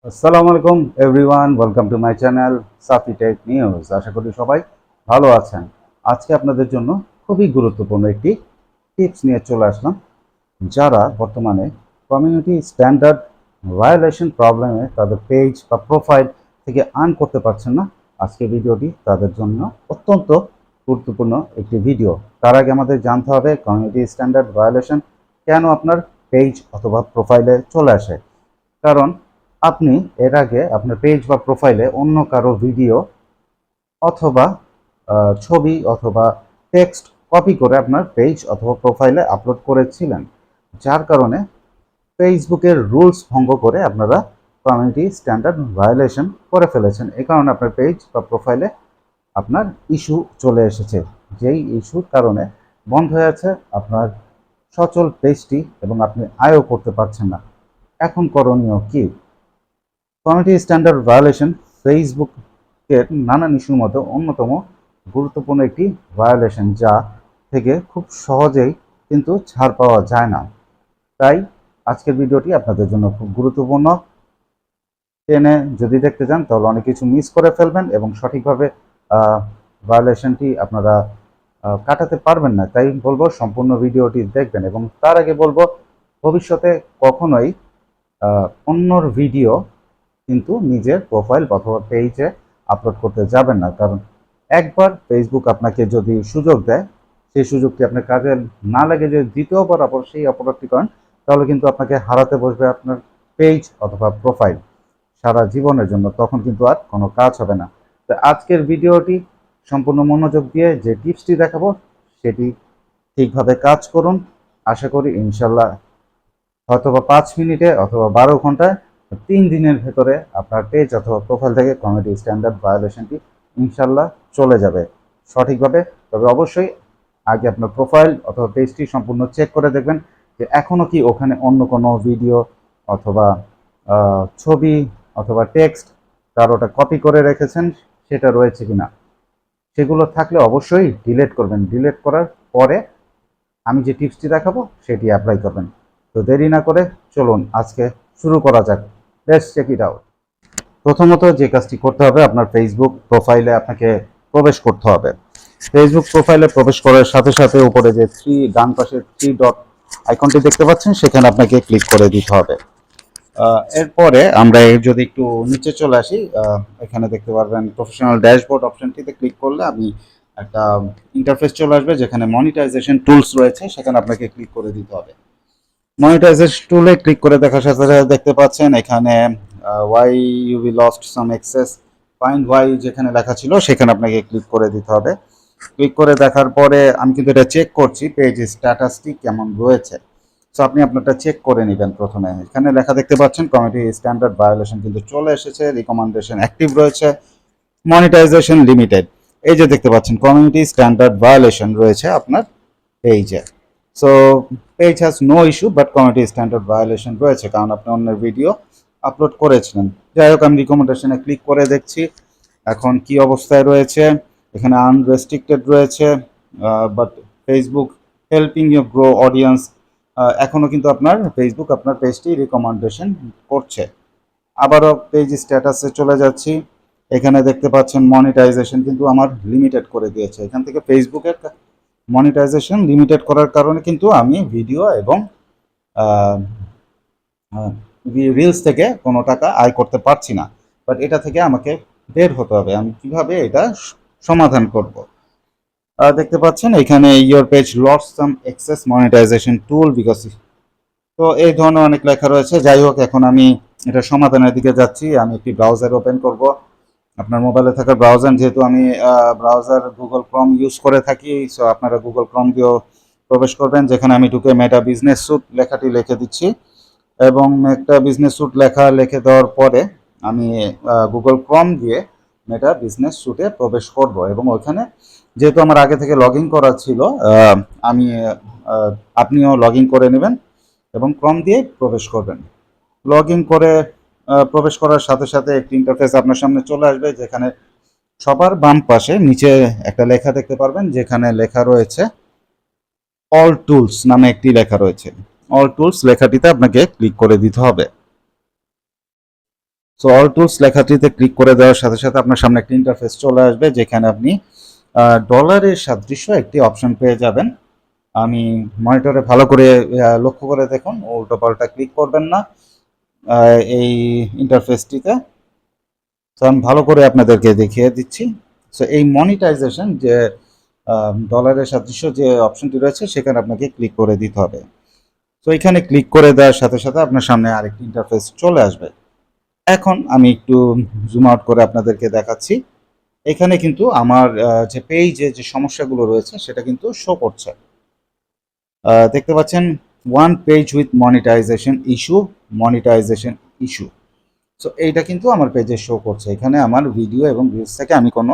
আসসালামু আলাইকুম everyone, welcome to my channel Safi tech news. আশা করি সবাই ভালো আছেন। আজকে আপনাদের জন্য খুবই গুরুত্বপূর্ণ একটি টিপস নিয়ে চলে আসলাম। যারা বর্তমানে কমিউনিটি স্ট্যান্ডার্ড ভায়োলেশন প্রবলেমে তাদের পেজ বা প্রোফাইল থেকে আর্ন করতে পারছেন না, আজকে ভিডিওটি তাদের জন্য অত্যন্ত গুরুত্বপূর্ণ একটি ভিডিও। তার আগে আমাদের জানতে হবে কমিউনিটি স্ট্যান্ডার্ড ভায়োলেশন কেন আপনার পেজ অথবা প্রোফাইলে চলে আসে। কারণ আপনি এর আগে আপনার পেজ বা প্রোফাইলে অন্য কারো ভিডিও অথবা ছবি অথবা টেক্সট কপি করে আপনার পেজ অথবা প্রোফাইলে আপলোড করেছিলেন, যার কারণে ফেসবুকের রুলস ভঙ্গ করে আপনারা কমিউনিটি স্ট্যান্ডার্ড ভায়োলেশন করে ফেলেছেন। এই কারণে আপনার পেজ বা প্রোফাইলে আপনার ইস্যু চলে এসেছে, যেই ইস্যুর কারণে বন্ধ হয়ে আছে আপনার সচল পেজটি এবং আপনি আয়ও করতে পারছেন না। এখন করণীয় কি? কমিউনিটি স্ট্যান্ডার্ড ভায়োলেশন ফেসবুকের নানান ইস্যুর মধ্যে অন্যতম গুরুত্বপূর্ণ একটি ভায়োলেশন, যা থেকে খুব সহজেই কিন্তু ছাড় পাওয়া যায় না। তাই আজকের ভিডিওটি আপনাদের জন্য খুব গুরুত্বপূর্ণ। টেনে যদি দেখতে যান তাহলে অনেক কিছু মিস করে ফেলবেন এবং সঠিকভাবে ভায়োলেশনটি আপনারা কাটাতে পারবেন না। তাই বলবো সম্পূর্ণ ভিডিওটি দেখবেন এবং তার আগে বলবো ভবিষ্যতে কখনোই অন্যর ভিডিও কিন্তু নিজের প্রোফাইল অথবা পেজে আপলোড করতে যাবেন না। কারণ একবার ফেসবুক আপনাকে যদি সুযোগ দেয়, সেই সুযোগটি আপনার কাজে না লাগে যদি দ্বিতীয়বার সেই অপরাধটি করেন, তাহলে কিন্তু আপনাকে হারাতে বসবে আপনার পেজ অথবা প্রোফাইল সারা জীবনের জন্য। তখন কিন্তু আর কোনো কাজ হবে না। তো আজকের ভিডিওটি সম্পূর্ণ মনোযোগ দিয়ে যে টিপসটি দেখাবো সেটি ঠিকভাবে কাজ করুন। আশা করি ইনশাল্লাহ হয়তোবা 5 মিনিটে অথবা 12 ঘন্টায় 3 দিনের ভেতরে আপনার পেজ অথবা প্রোফাইল থেকে কমিউনিটি স্ট্যান্ডার্ড ভায়োলেশনটি ইনশাল্লাহ চলে যাবে সঠিকভাবে। তবে অবশ্যই আগে আপনার প্রোফাইল অথবা পেজটি সম্পূর্ণ চেক করে দেখবেন যে এখনও কি ওখানে অন্য কোনো ভিডিও অথবা ছবি অথবা টেক্সট কারোটা কপি করে রেখেছেন সেটা রয়েছে কিনা। সেগুলো থাকলে অবশ্যই ডিলিট করবেন। ডিলিট করার পরে আমি যে টিপসটি দেখাবো সেটি অ্যাপ্লাই করবেন। তো দেরি না করে চলুন আজকে শুরু করা যাক। Let's check it out. প্রথমত যে কাজটি করতে হবে, আপনার ফেসবুক প্রোফাইলে আপনাকে প্রবেশ করতে হবে। ফেসবুক প্রোফাইলে প্রবেশ করার সাথে সাথে উপরে যে ডান পাশে থ্রি ডট আইকনটি দেখতে পাচ্ছেন সেখানে আপনাকে ক্লিক করে দিতে হবে। এরপরে আমরা যদি একটু নিচে চলে আসি, এখানে দেখতে পারবেন প্রফেশনাল ড্যাশবোর্ড অপশনটিতে ক্লিক করলে আমি একটা ইন্টারফেস চলে আসবে যেখানে মনিটাইজেশন টুলস রয়েছে, সেখানে আপনাকে ক্লিক করে দিতে হবে। মনিটাইজেশন টুলে ক্লিক করে দেখার সাথে সাথে দেখতে পাচ্ছেন এখানে why you be lost some access, find why যেখানে লেখা ছিল সেখানে আপনাকে ক্লিক করে দিতে হবে। ক্লিক করে দেখার পরে আমি কিন্তু এটা চেক করছি পেজ স্ট্যাটাসটি কেমন রয়েছে। সো আপনি আপনারটা চেক করে নেবেন। প্রথমে এখানে লেখা দেখতে পাচ্ছেন কমিউনিটি স্ট্যান্ডার্ড ভায়োলেশন কিন্তু চলে এসেছে, রিকমেন্ডেশন অ্যাক্টিভ রয়েছে, মনিটাইজেশন লিমিটেড। এই যে দেখতে পাচ্ছেন কমিউনিটি স্ট্যান্ডার্ড ভায়োলেশন রয়েছে আপনার পেজে। So page has no issue but community standard violation রয়েছে কারণ আপনি অন্যের ভিডিও আপলোড করেছিলেন। যাই হোক, আমি রিকমেন্ডেশনে ক্লিক করে দেখছি এখন কি অবস্থায় রয়েছে। এখানে আনরেস্ট্রিক্টেড রয়েছে, but Facebook helping you grow audience. এখনও কিন্তু আপনার ফেসবুক আপনার পেজটি রিকমেন্ডেশন করছে। আবারও পেজ স্ট্যাটাসে চলে যাচ্ছি। এখানে দেখতে পাচ্ছেন মনিটাইজেশন কিন্তু আমার লিমিটেড করে দিয়েছে। এখান থেকে ফেসবুকের মনিটাইজেশন লিমিটেড করার কারণে কিন্তু আমি ভিডিও এবং রিলস থেকে কোনো টাকা আয় করতে পারছি না। বাট এটা থেকে আমাকে বের হতে হবে। আমি কিভাবে এটা সমাধান করব? দেখতে পাচ্ছেন এখানে your page lost some access monetisation tool because, তো এই ধরনের অনেক লেখা রয়েছে। যাই হোক, এখন আমি এটা সমাধানের দিকে যাচ্ছি। আমি একটি ব্রাউজার ওপেন করব। আপনার মোবাইলে থাকা ব্রাউজার, যেহেতু আমি ব্রাউজার গুগল ক্রোম ইউজ করে থাকি, সো আপনারা গুগল ক্রোম দিয়েও প্রবেশ করবেন। যেখানে আমি ঢুকে মেটা বিজনেস স্যুট লেখাটি লিখে দিচ্ছি এবং একটা বিজনেস স্যুট লিখে দেওয়ার পরে আমি গুগল ক্রোম দিয়ে মেটা বিজনেস স্যুটে প্রবেশ করব এবং ওইখানে যেহেতু আমার আগে থেকে লগ ইন করা ছিল, আমি আপনিও লগ ইন করে নেবেন এবং ক্রোম দিয়ে প্রবেশ করবেন। লগ ইন করে প্রবেশ করার সাথে সাথে একটি ইন্টারফেস আপনার সামনে চলে আসবে, যেখানে সবার বাম পাশে নিচে একটা লেখা দেখতে পারবেন যেখানে লেখা রয়েছে অল টুলস নামে একটি লেখা রয়েছে। অল টুলস লেখাটিতে আপনাকে ক্লিক করে দিতে হবে। সো অল টুলস লেখাটিতে ক্লিক করে দেওয়ার সাথে সাথে আপনার সামনে একটা ইন্টারফেস চলে আসবে, যেখানে আপনি ডলারের সাদৃশ্য একটি অপশন পেয়ে যাবেন। আমি মনিটরে ভালো করে লক্ষ্য করে দেখুন, উল্টো পাল্টা ক্লিক করবেন না এই ইন্টারফেসটিতে। তো আমি ভালো করে আপনাদেরকে দেখিয়ে দিচ্ছি। সো এই মনিটাইজেশন যে ডলারের সাদৃশ্য যে অপশনটি রয়েছে, সেখানে আপনাকে ক্লিক করে দিতে হবে। তো এখানে ক্লিক করে দেওয়ার সাথে সাথে আপনার সামনে আরেকটি ইন্টারফেস চলে আসবে। এখন আমি একটু জুম আউট করে আপনাদেরকে দেখাচ্ছি। এখানে কিন্তু আমার যে পেজে যে সমস্যাগুলো রয়েছে সেটা কিন্তু শো করছে। দেখতে পাচ্ছেন one page with monetization issue. So এইটা কিন্তু আমার পেজে শো করছে। এখানে আমার ভিডিও এবং ভিউজ থেকে আমি কোনো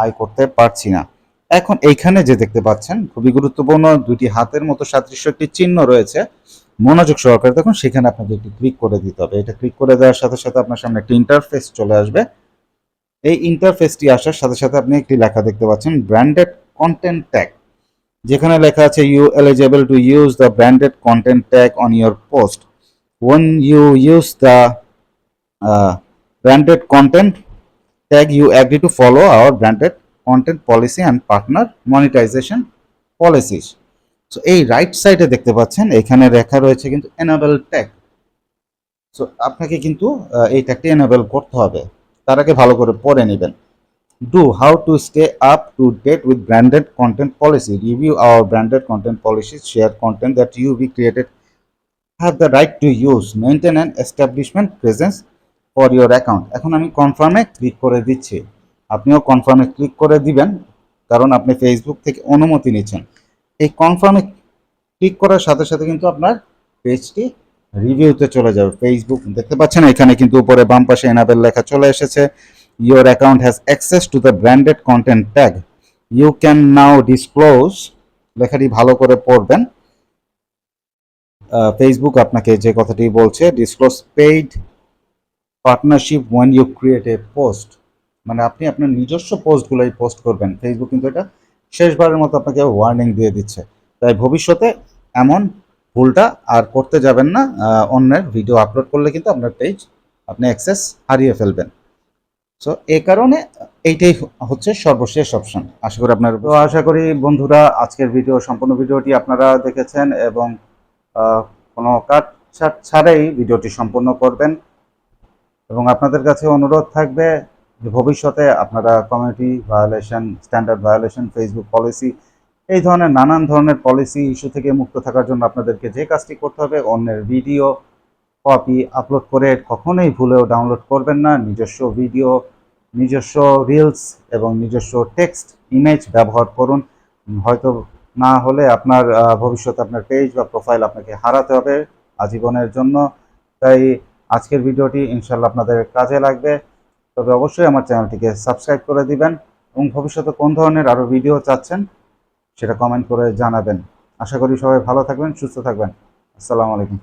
আয় করতে পারছি না। এখন এইখানে যে দেখতে পাচ্ছেন খুবই গুরুত্বপূর্ণ দুটি হাতের মতো সাদৃশ্য একটি চিহ্ন রয়েছে, মনোযোগ সহকারে দেখুন, সেখানে আপনাকে একটি ক্লিক করে দিতে হবে। এটা ক্লিক করে দেওয়ার সাথে সাথে আপনার সামনে একটি ইন্টারফেস চলে আসবে। এই ইন্টারফেসটি আসার সাথে সাথে আপনি একটি লেখা দেখতে পাচ্ছেন, ব্র্যান্ডেড কন্টেন্ট ট্যাগ, যেখানে লেখা আছে you eligible to use the branded content tag on your post when you use the branded content tag you agree to follow our branded content policy and partner monetization policies. So এই right সাইডে দেখতে পাচ্ছেন এখানে লেখা রয়েছে কিন্তু enable tag. So আপনাকে কিন্তু এই ট্যাগটি এনেবল করতে হবে। তার আগে ভালো করে পড়ে নেবেন। Do how to stay up to date with branded content policy, review our branded content policies, share content that you be created, have the right to use, maintain and establishment presence for your account. এখন আমি কনফার্মে click করে দিচ্ছি, আপনিও কনফার্মে click করে দিবেন, কারণ আপনি ফেসবুক থেকে অনুমতি নিচ্ছেন। এই কনফার্মে ক্লিক করার সাথে সাথে কিন্তু আপনার পেজটি রিভিউতে চলে যাবে। ফেসবুক দেখতে পাচ্ছেন এখানে কিন্তু উপরে বাম পাশে এনাবেল লেখা চলে এসেছে। Your account has access to the branded content tag. You can now disclose, লেখাটি ভালো করে পড়বেন। ফেসবুক আপনাকে যে কথাটি বলছে, disclose paid partnership when you create a post, মানে আপনি আপনার নিজস্ব পোস্টগুলোই পোস্ট করবেন। ফেসবুক কিন্তু এটা শেষবারের মতো আপনাকে ওয়ার্নিং দিয়ে দিচ্ছে, তাই ভবিষ্যতে এমন ভুলটা আর করতে যাবেন না। অন্যের ভিডিও আপলোড করলে কিন্তু আপনার পেজ আপনি অ্যাক্সেস হারিয়ে ফেলবেন। সো এই কারণে এইটাই হচ্ছে সর্বশেষ অপশন। আশা করি বন্ধুরা আজকের সম্পূর্ণ ভিডিওটি আপনারা দেখেছেন এবং কোনো কাটছাট ছাড়াই ভিডিওটি সম্পূর্ণ করবেন। এবং আপনাদের কাছে অনুরোধ থাকবে যে ভবিষ্যতে আপনারা community violation, standard violation, Facebook policy, এই ধরনের নানান ধরনের পলিসি ইস্যু থেকে মুক্ত থাকার জন্য আপনাদেরকে যে কাজটি করতে হবে, অন্যের ভিডিও কপি আপলোড করে কখনোই ভুলেও ডাউনলোড করবেন না। নিজস্ব ভিডিও, নিজস্ব রিলস এবং নিজস্ব টেক্সট ইমেজ ব্যবহার করুন। হয়তো না হলে আপনার ভবিষ্যতে আপনার পেজ বা প্রোফাইল আপনাকে হারাতে হবে আজীবনের জন্য। তাই আজকের ভিডিওটি ইনশাল্লাহ আপনাদের কাজে লাগবে। তবে অবশ্যই আমার চ্যানেলটিকে সাবস্ক্রাইব করে দিবেন এবং ভবিষ্যতে কোন ধরনের আরও ভিডিও চাচ্ছেন সেটা কমেন্ট করে জানাবেন। আশা করি সবাই ভালো থাকবেন, সুস্থ থাকবেন। আসসালামু আলাইকুম।